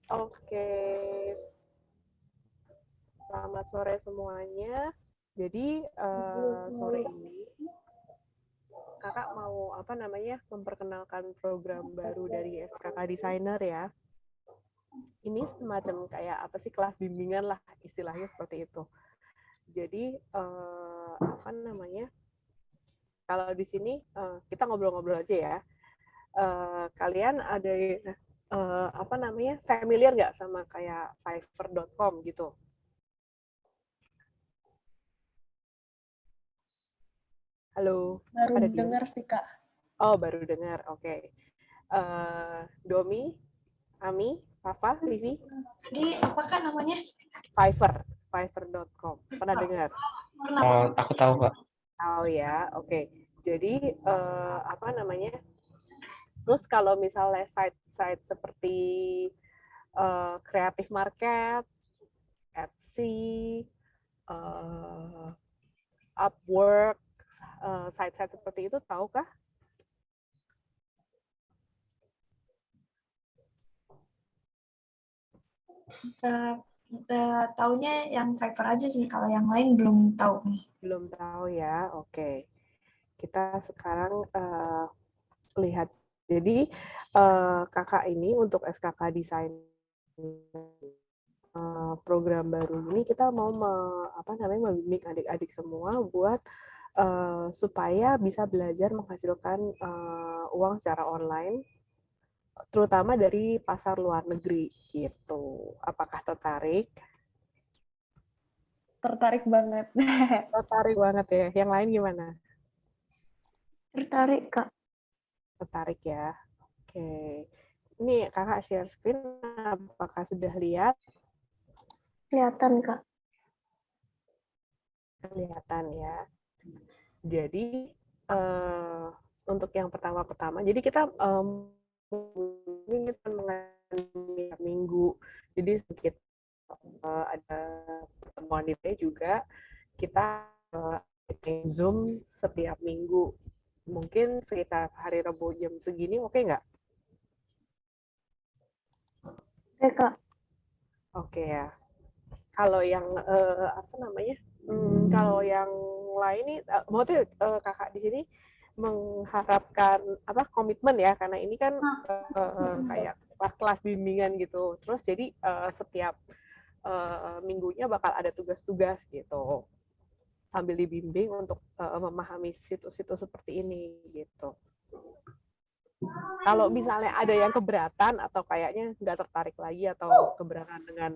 Oke, selamat sore semuanya. Jadi sore ini kakak mau memperkenalkan program baru dari SKK Designer ya. Ini semacam kayak apa sih, kelas bimbingan lah istilahnya seperti itu. Jadi kalau di sini kita ngobrol-ngobrol aja ya. Kalian ada familiar nggak sama kayak Fiverr.com gitu? Halo, kok Baru pada diem? dengar sih, Kak. Oh, baru dengar. Oke. Domi, Ami, Papa, Vivi, Jadi apakah namanya? Fiverr, Fiverr.com. Pernah dengar? Oh, aku tahu, Kak. Tahu ya. Oke. Jadi Terus kalau misalnya site-site seperti Creative Market, Etsy, eh, Upwork, site-site seperti itu tahukah? Taunya yang Fiverr aja sih, kalau yang lain belum tahu nih. Belum tahu ya. Oke. Kita sekarang lihat. Jadi kakak ini untuk SKK Desain program baru ini kita mau membimbing adik-adik semua buat supaya bisa belajar menghasilkan uang secara online, terutama dari pasar luar negeri gitu. Apakah tertarik? Tertarik banget. Tertarik banget ya. Yang lain gimana? Tertarik, Kak. Tertarik ya. Oke. Ini kakak share screen. Apakah sudah lihat? Kelihatan, Kak. Kelihatan ya. Jadi untuk yang pertama-pertama, jadi kita ini mengenai minggu. Jadi sedikit ada pertemuan itu juga, kita Zoom setiap minggu. Mungkin sekitar hari Rabu jam segini, oke nggak? Oke, Kak. Oke ya. Kalau yang kalau yang lain nih, maksudnya kakak di sini mengharapkan komitmen ya, karena ini kan kayak kelas bimbingan gitu. Terus jadi setiap minggunya bakal ada tugas-tugas gitu, sambil dibimbing untuk memahami situs-situs seperti ini gitu. Kalau misalnya ada yang keberatan atau kayaknya nggak tertarik lagi atau keberatan dengan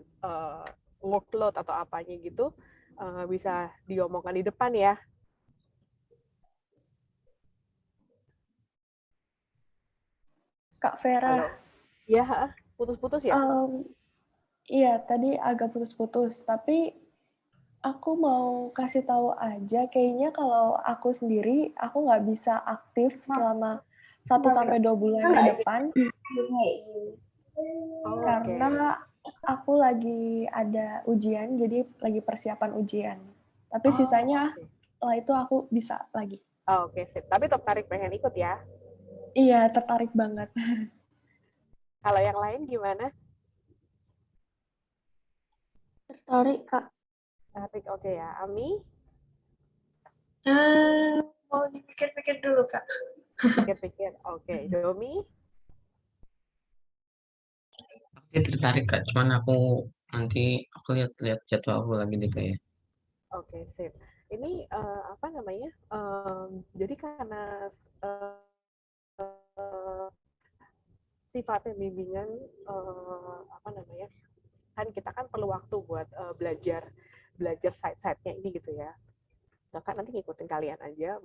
workload atau apanya gitu, bisa diomongkan di depan ya. Kak Vera. Halo. Ya, putus-putus ya? Iya, tadi agak putus-putus, tapi aku mau kasih tahu aja, kayaknya kalau aku sendiri, aku nggak bisa aktif selama 1-2 bulan ke depan, karena aku lagi ada ujian, jadi lagi persiapan ujian. Tapi sisanya, setelah itu aku bisa lagi. Oke, sip. Tapi tertarik pengen ikut ya? Iya, tertarik banget. Kalau yang lain gimana? Tertarik, Kak. Tertarik, oke ya. Ami? Mau dipikir-pikir dulu, Kak. Pikir-pikir. Oke. Domi? Aku sih tertarik, Kak. Cuman nanti aku lihat jadwal aku lagi deh, kayak. Oke, sip. Ini jadi karena sifatnya bimbingan, kan kita kan perlu waktu buat belajar site-site-nya ini gitu ya. Kakak nanti ngikutin kalian aja,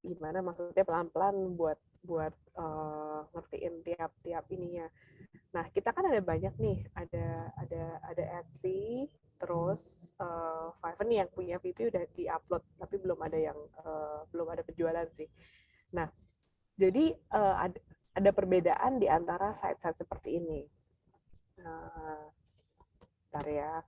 gimana maksudnya pelan-pelan buat buat ngertiin tiap-tiap ininya. Nah, kita kan ada banyak nih, ada Etsy, terus Fiverr nih yang punya Vivi udah di-upload, tapi belum ada penjualan sih. Nah, jadi ada perbedaan di antara site-site seperti ini. Bentar ya.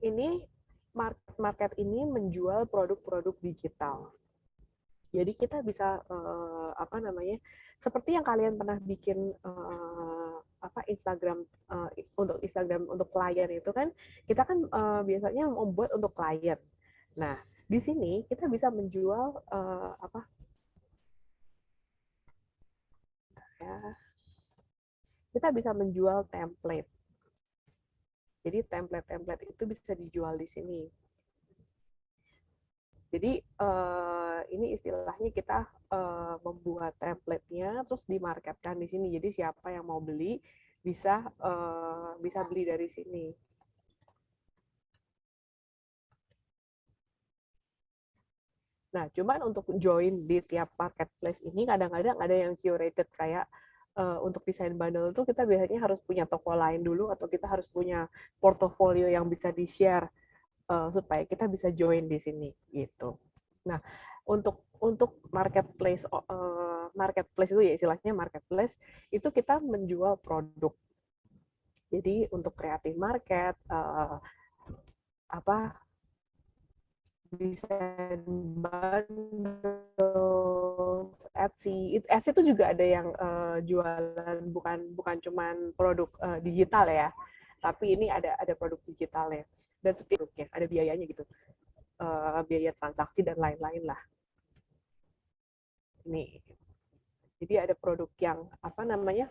Ini market market ini menjual produk-produk digital. Jadi kita bisa apa namanya, seperti yang kalian pernah bikin Instagram untuk klien itu kan, kita kan biasanya membuat untuk klien. Nah, di sini kita bisa menjual kita bisa menjual template. Jadi template-template itu bisa dijual di sini. Jadi ini istilahnya kita membuat template-nya terus dimarketkan di sini. Jadi siapa yang mau beli bisa beli dari sini. Nah, cuman untuk join di tiap marketplace ini kadang-kadang ada yang curated kayak untuk desain bundle itu kita biasanya harus punya toko lain dulu atau kita harus punya portofolio yang bisa di-share supaya kita bisa join di sini gitu. Nah, untuk marketplace marketplace itu ya istilahnya marketplace itu kita menjual produk. Jadi untuk creative market desain bundle, Etsy itu juga ada yang jualan bukan cuman produk digital ya, tapi ini ada produk digitalnya dan seterusnya ada biayanya gitu, biaya transaksi dan lain-lain lah. Ini jadi ada produk yang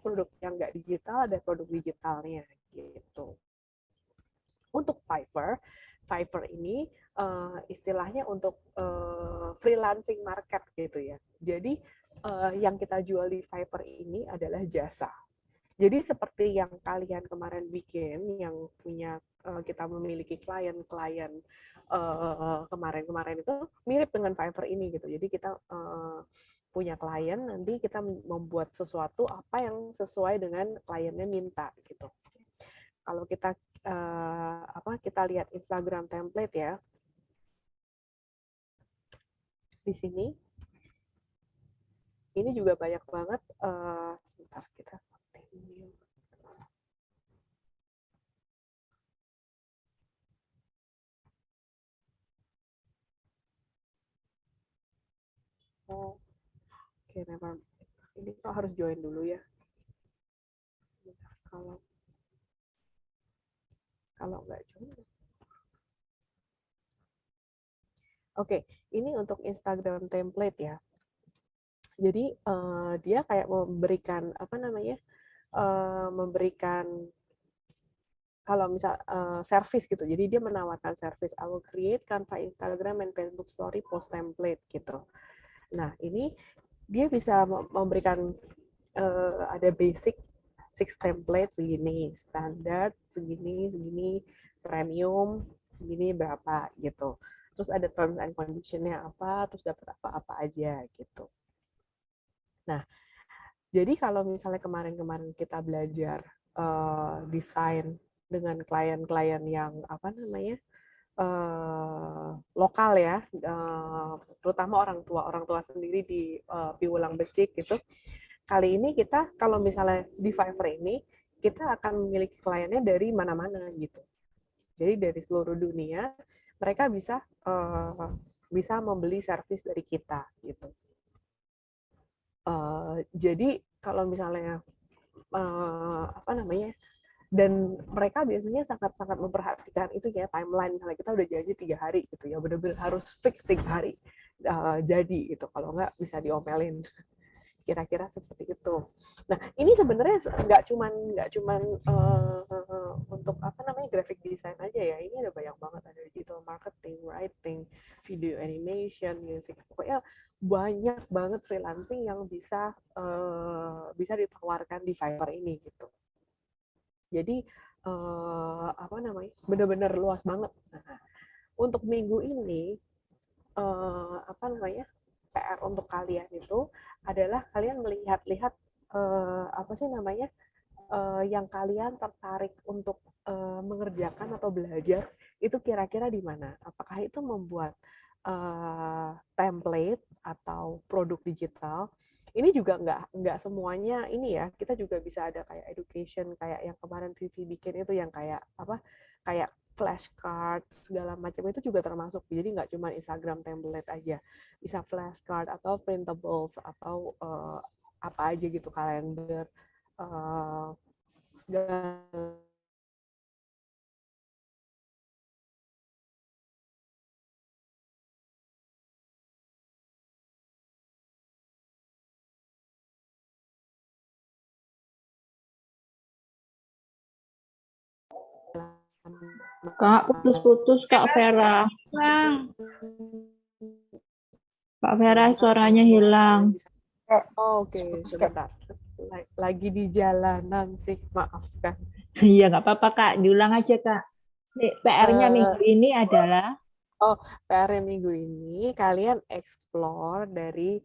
produk yang nggak digital, ada produk digitalnya gitu. Untuk Fiverr ini istilahnya untuk freelancing market gitu ya. Jadi yang kita jual di Fiverr ini adalah jasa. Jadi seperti yang kalian kemarin bikin, yang punya kita memiliki klien-klien kemarin itu mirip dengan Fiverr ini gitu. Jadi kita punya klien, nanti kita membuat sesuatu apa yang sesuai dengan kliennya minta gitu. Kalau kita kita lihat Instagram template ya, di sini ini juga banyak banget. Sebentar kita continue. Oke, never. Ini kok harus join dulu ya. Sebentar, kalau nggak join. Oke, ini untuk Instagram template ya. Jadi dia kayak memberikan memberikan kalau misal service gitu. Jadi dia menawarkan service. I will create Canva, Instagram, and Facebook Story post template gitu. Nah, ini dia bisa memberikan ada basic 6 template segini, standar segini, premium segini berapa gitu. Terus ada terms and condition-nya apa, terus dapat apa-apa aja gitu. Nah, jadi kalau misalnya kemarin-kemarin kita belajar desain dengan klien-klien yang lokal ya, terutama orang tua sendiri di Piwulang Becik gitu. Kali ini kita kalau misalnya di Fiverr ini kita akan memiliki kliennya dari mana-mana gitu. Jadi dari seluruh dunia mereka bisa membeli servis dari kita gitu. Jadi kalau misalnya dan mereka biasanya sangat-sangat memperhatikan itu ya timeline, misalnya kita udah janji 3 hari gitu ya, benar-benar harus fix 3 hari jadi gitu, kalau nggak bisa diomelin. Kira-kira seperti itu. Nah, ini sebenarnya nggak cuman untuk graphic design aja ya. Ini ada banyak banget, ada digital marketing, writing, video animation, music. Pokoknya banyak banget freelancing yang bisa ditawarkan di Fiverr ini gitu. Jadi benar-benar luas banget. Nah, untuk minggu ini PR untuk kalian itu adalah kalian melihat-lihat yang kalian tertarik untuk mengerjakan atau belajar itu kira-kira di mana? Apakah itu membuat template atau produk digital? Ini juga nggak semuanya ini ya. Kita juga bisa ada kayak education, kayak yang kemarin Vivi bikin itu yang kayak flashcard segala macam itu juga termasuk. Jadi nggak cuma Instagram template aja, bisa flashcard atau printables atau apa aja gitu, kalender segala. Kak, putus-putus Kak Vera. Kak Vera suaranya hilang. Oke, sebentar. Lagi di jalanan sih, maafkan. Iya, nggak apa-apa Kak, diulang aja Kak. PR-nya minggu ini adalah PR minggu ini kalian explore dari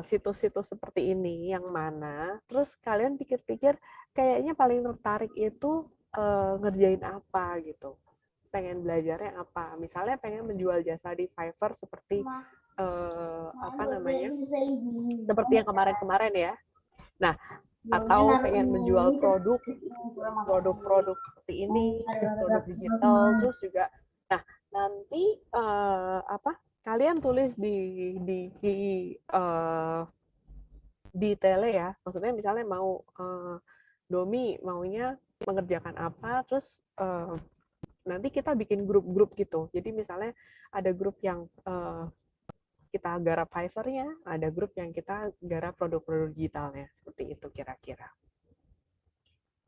situs-situs seperti ini yang mana, terus kalian pikir-pikir kayaknya paling tertarik itu ngerjain apa gitu, pengen belajarnya apa, misalnya pengen menjual jasa di Fiverr seperti apa namanya, seperti yang kemarin-kemarin ya. Nah, atau pengen menjual produk seperti ini, produk digital, terus juga, nah nanti apa, kalian tulis di detailnya ya, maksudnya misalnya mau Domi maunya mengerjakan apa, terus nanti kita bikin grup-grup gitu. Jadi misalnya ada grup yang kita garap Fiverr-nya, ada grup yang kita garap produk-produk digitalnya, seperti itu kira-kira.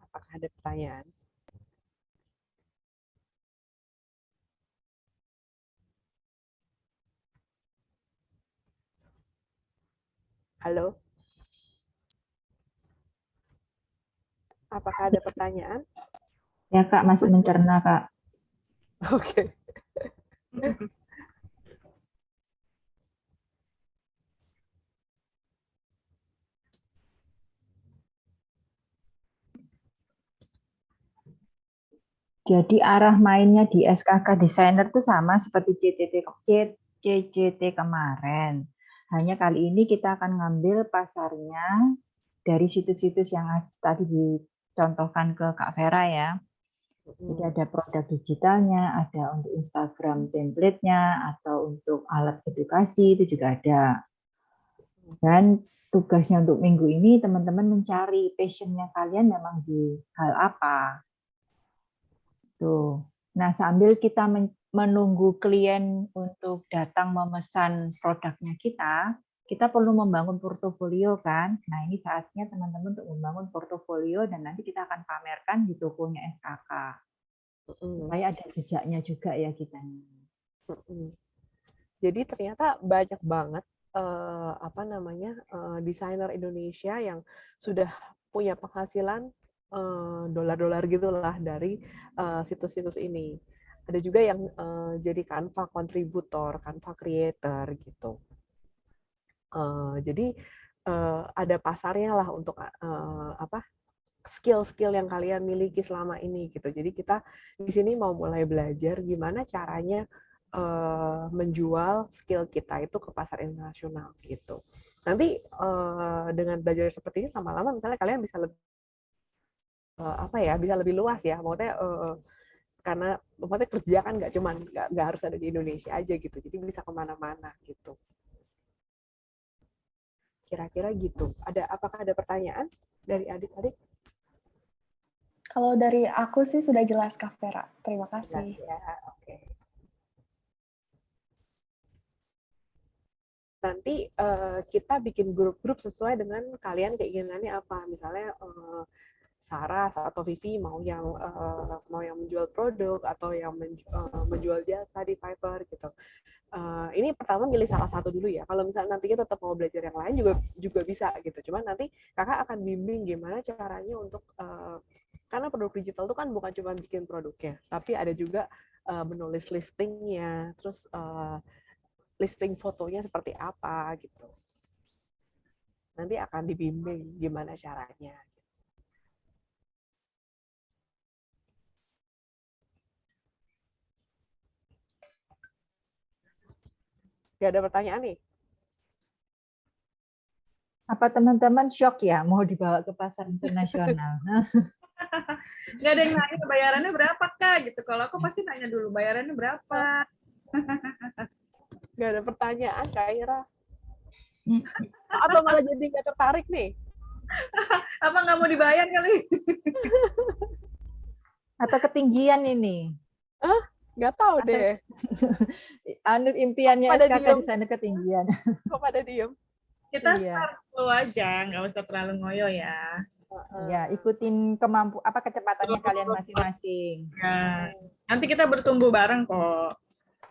Apakah ada pertanyaan? Halo? Apakah ada pertanyaan? ya Kak, masih mencerna Kak. Oke. Jadi arah mainnya di SKK Designer itu sama seperti CCT kemarin. Hanya kali ini kita akan ngambil pasarnya dari situs-situs yang tadi dicontohkan ke Kak Vera ya. Jadi ada produk digitalnya, ada untuk Instagram template-nya, atau untuk alat edukasi itu juga ada. Dan tugasnya untuk minggu ini teman-teman mencari passion-nya kalian memang di hal apa. Tuh. Nah, sambil kita menunggu klien untuk datang memesan produknya kita perlu membangun portofolio kan. Nah, ini saatnya teman-teman untuk membangun portofolio dan nanti kita akan pamerkan di tokonya SKK. Supaya ada jejaknya juga ya kita. Jadi ternyata banyak banget apa namanya desainer Indonesia yang sudah punya penghasilan dolar-dolar gitulah dari situs-situs ini. Ada juga yang jadi Canva kontributor, Canva creator gitu. Jadi ada pasarnya lah untuk apa, skill-skill yang kalian miliki selama ini gitu. Jadi kita di sini mau mulai belajar gimana caranya menjual skill kita itu ke pasar internasional gitu. Nanti dengan belajar seperti ini lama-lama misalnya kalian bisa lebih apa ya, bisa lebih luas ya. Maksudnya karena maksudnya kerja kan nggak harus ada di Indonesia aja gitu. Jadi bisa kemana-mana gitu. Kira-kira gitu. Apakah ada pertanyaan dari adik-adik? Kalau dari aku sih sudah jelas, Kak Vera. Terima kasih. Jelas ya, oke. Nanti kita bikin grup-grup sesuai dengan kalian keinginannya apa. Misalnya Sarah atau Vivi mau yang menjual produk atau yang menjual jasa di Fiverr gitu. Ini pertama milih salah satu dulu ya. Kalau misalnya nantinya tetap mau belajar yang lain juga bisa gitu. Cuman nanti kakak akan bimbing gimana caranya untuk karena produk digital itu kan bukan cuma bikin produknya, tapi ada juga menulis listingnya, terus listing fotonya seperti apa gitu. Nanti akan dibimbing gimana caranya. Gak ada pertanyaan nih? Apa teman-teman shock ya mau dibawa ke pasar internasional? Nggak ada yang nanya bayarannya berapa Kak gitu. Kalau aku pasti nanya dulu bayarannya berapa. Nggak ada pertanyaan Kak Ira. Atau malah jadi nggak tertarik nih? Apa nggak mau dibayar kali? Atau ketinggian ini? Nggak tahu deh. Anu impiannya Pada SKK diem. di sana ketinggian. Kok pada diem? Kita Iya. start dulu aja, nggak usah terlalu ngoyo ya. Ya, ikutin kecepatannya kalian masing-masing. Ya. Nanti kita bertumbuh bareng kok.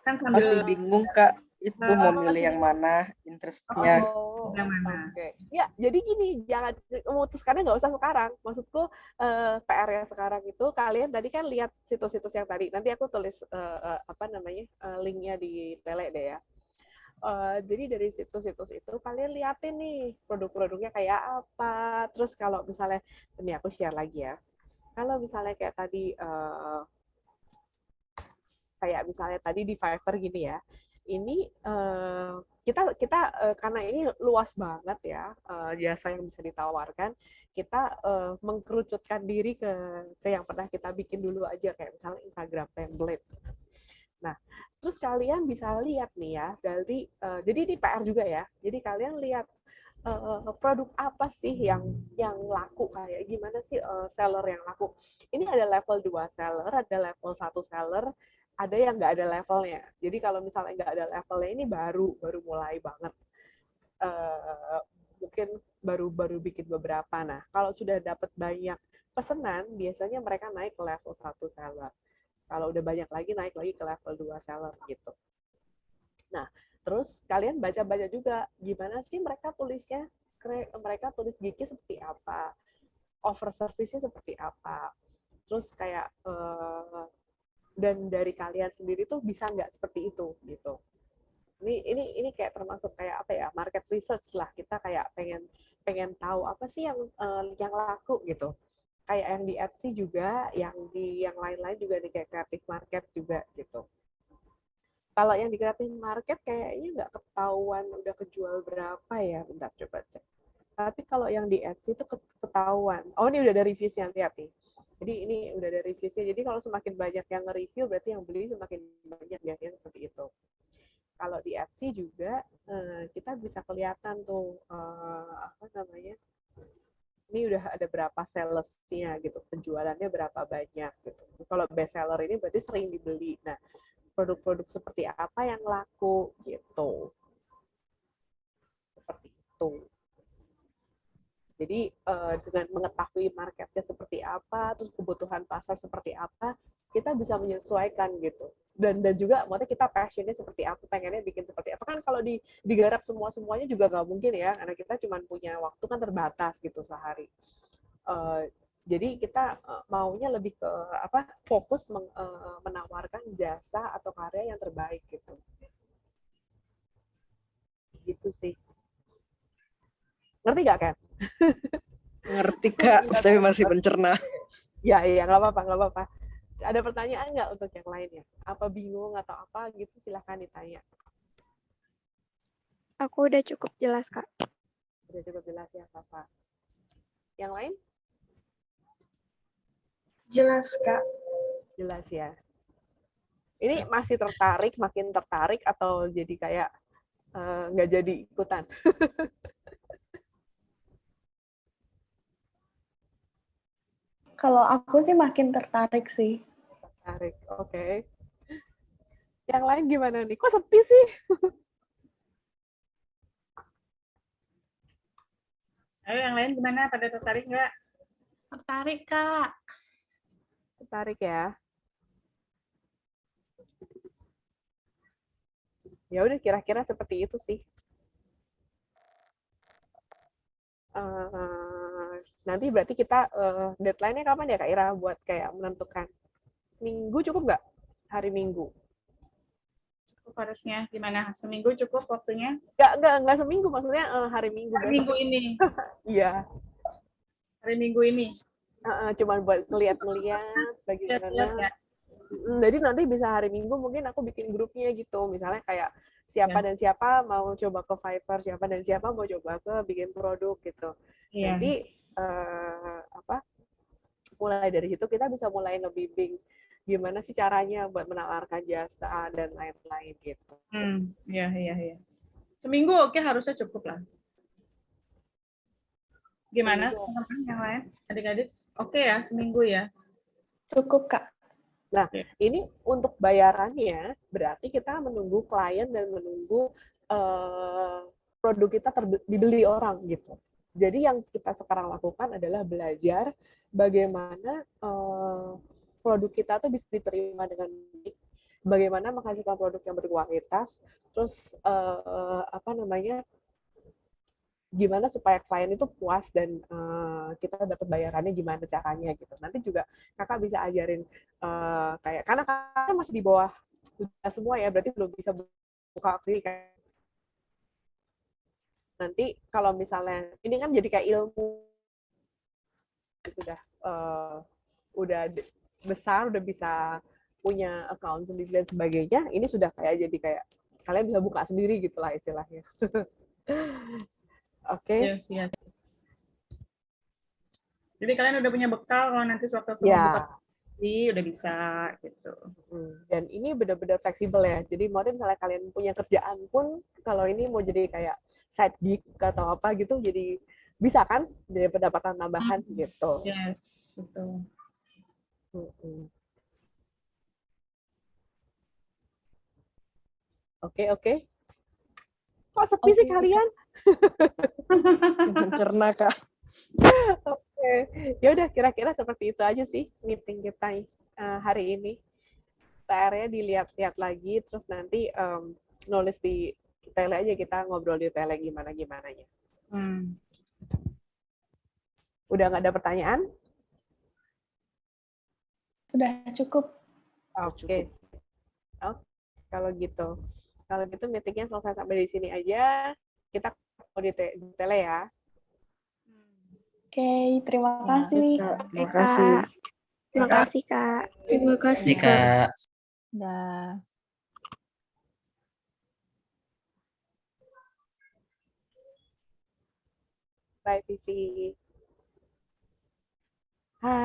Kan sambil Masih bingung Kak, itu mau milih yang mana, interest-nya. Oh, yang mana? oke. Ya, jadi gini, jangan memutuskannya nggak usah sekarang. Maksudku PR-nya sekarang itu kalian tadi kan lihat situs-situs yang tadi. Nanti aku tulis linknya di tele deh ya. Jadi dari situs-situs itu kalian liatin nih produk-produknya kayak apa. Terus kalau misalnya, ini aku share lagi ya. Kalau misalnya kayak tadi misalnya tadi di Fiverr gini ya, ini kita karena ini luas banget ya jasa yang bisa ditawarkan, kita mengkerucutkan diri ke yang pernah kita bikin dulu aja, kayak misalnya Instagram template. Nah, terus kalian bisa lihat nih ya dari jadi ini PR juga ya. Jadi kalian lihat produk apa sih yang laku, kayak gimana sih seller yang laku. Ini ada level 2 seller, ada level 1 seller, ada yang nggak ada levelnya. Jadi kalau misalnya nggak ada levelnya ini baru mulai banget. Mungkin baru bikin beberapa. Nah, kalau sudah dapat banyak pesanan, biasanya mereka naik ke level 1 seller. Kalau udah banyak lagi, naik lagi ke level 2 seller gitu. Nah, terus kalian baca-baca juga gimana sih mereka tulisnya, mereka tulis gignya seperti apa, offer service-nya seperti apa. Terus kayak dan dari kalian sendiri tuh bisa nggak seperti itu gitu. Ini kayak termasuk kayak apa ya, market research lah. Kita kayak pengen tahu apa sih yang laku gitu. Kayak yang di Etsy juga, yang di yang lain-lain juga, di kayak creative market juga gitu. Kalau yang di creative market kayaknya nggak ketahuan udah kejual berapa ya, bentar coba cek. Tapi kalau yang di Etsy itu ketahuan. Oh, ini udah ada reviews-nya, lihat nih. Jadi ini udah ada reviews-nya. Jadi kalau semakin banyak yang nge-review, berarti yang beli semakin banyak, biasanya seperti itu. Kalau di Etsy juga kita bisa kelihatan tuh ini udah ada berapa sales-nya gitu, penjualannya berapa banyak gitu. Kalau best seller ini berarti sering dibeli. Nah, produk-produk seperti apa yang laku gitu. Seperti itu. Jadi dengan mengetahui marketnya seperti apa, terus kebutuhan pasar seperti apa, kita bisa menyesuaikan gitu. Dan juga maksudnya kita passionnya seperti apa, pengennya bikin seperti apa. Kan kalau digarap semuanya juga nggak mungkin ya, karena kita cuma punya waktu kan terbatas gitu sehari. Jadi kita maunya lebih ke fokus menawarkan jasa atau karya yang terbaik gitu. Gitu sih. Ngerti nggak, Ken? Ngerti Kak, tapi masih mencerna. Ya, nggak apa-apa. Ada pertanyaan nggak untuk yang lainnya? Apa bingung atau apa gitu, silahkan ditanya. Aku udah cukup jelas, Kak. Udah cukup jelas ya, Kakak. Yang lain? Jelas, Kak. Jelas ya. Ini masih tertarik, makin tertarik, atau jadi kayak nggak jadi ikutan? Kalau aku sih makin tertarik sih. Tertarik, oke. Yang lain gimana nih? Kok sepi sih? Ayo yang lain gimana? Pada tertarik nggak? Tertarik, Kak. Tertarik ya. Ya udah, kira-kira seperti itu sih. Nanti berarti kita deadline-nya kapan ya, Kak Ira, buat kayak menentukan? Minggu cukup nggak? Hari Minggu? Cukup harusnya. Gimana? Seminggu cukup waktunya? Nggak seminggu, maksudnya hari Minggu. Hari Minggu ini. Iya. Hari Minggu ini. Cuman buat ngeliat-ngeliat bagaimana. Jadi nanti bisa hari Minggu mungkin aku bikin grupnya gitu. Misalnya kayak siapa dan siapa mau coba ke Fiverr, siapa dan siapa mau coba ke bikin produk gitu. Nanti mulai dari situ kita bisa mulai ngebimbing gimana sih caranya buat menawarkan jasa dan lain-lain gitu. Iya. Seminggu oke, harusnya cukup lah. Gimana Seminggu. teman-teman yang lain? Adik-adik, oke ya, seminggu ya? Cukup, Kak. Nah, Oke. ini untuk bayarannya berarti kita menunggu klien dan menunggu produk kita dibeli orang gitu. Jadi yang kita sekarang lakukan adalah belajar bagaimana produk kita tuh bisa diterima dengan baik, bagaimana menghasilkan produk yang berkualitas, terus gimana supaya klien itu puas dan kita dapat bayarannya gimana caranya gitu. Nanti juga kakak bisa ajarin kayak karena kakak masih di bawah semua ya, berarti belum bisa buka klinik kan. Nanti kalau misalnya ini kan jadi kayak ilmu sudah udah besar, udah bisa punya account sendiri dan sebagainya, ini sudah kayak jadi kayak kalian bisa buka sendiri gitulah istilahnya. Oke. Yes. Jadi kalian udah punya bekal kalau nanti suatu waktu mau Ya. buka udah bisa gitu. Dan ini benar-benar fleksibel ya. Jadi mau misalnya kalian punya kerjaan pun, kalau ini mau jadi kayak side gig atau apa gitu, jadi bisa kan jadi pendapatan tambahan gitu. Yes, betul. Oke. Kok sepi sih kalian? Karena Kak. Oke. Ya udah kira-kira seperti itu aja sih meeting kita hari ini. PR-nya dilihat-lihat lagi, terus nanti nulis di tele aja, kita ngobrol di tele gimana-gimananya. Udah nggak ada pertanyaan? Sudah cukup. Oke. Kalau gitu meetingnya selesai sampai di sini aja. Kita mau di tele ya. Oke, terima kasih. Terima kasih. Terima kasih, Kak. Terima kasih, Kak. Dah. Bye, Vivi. Hai.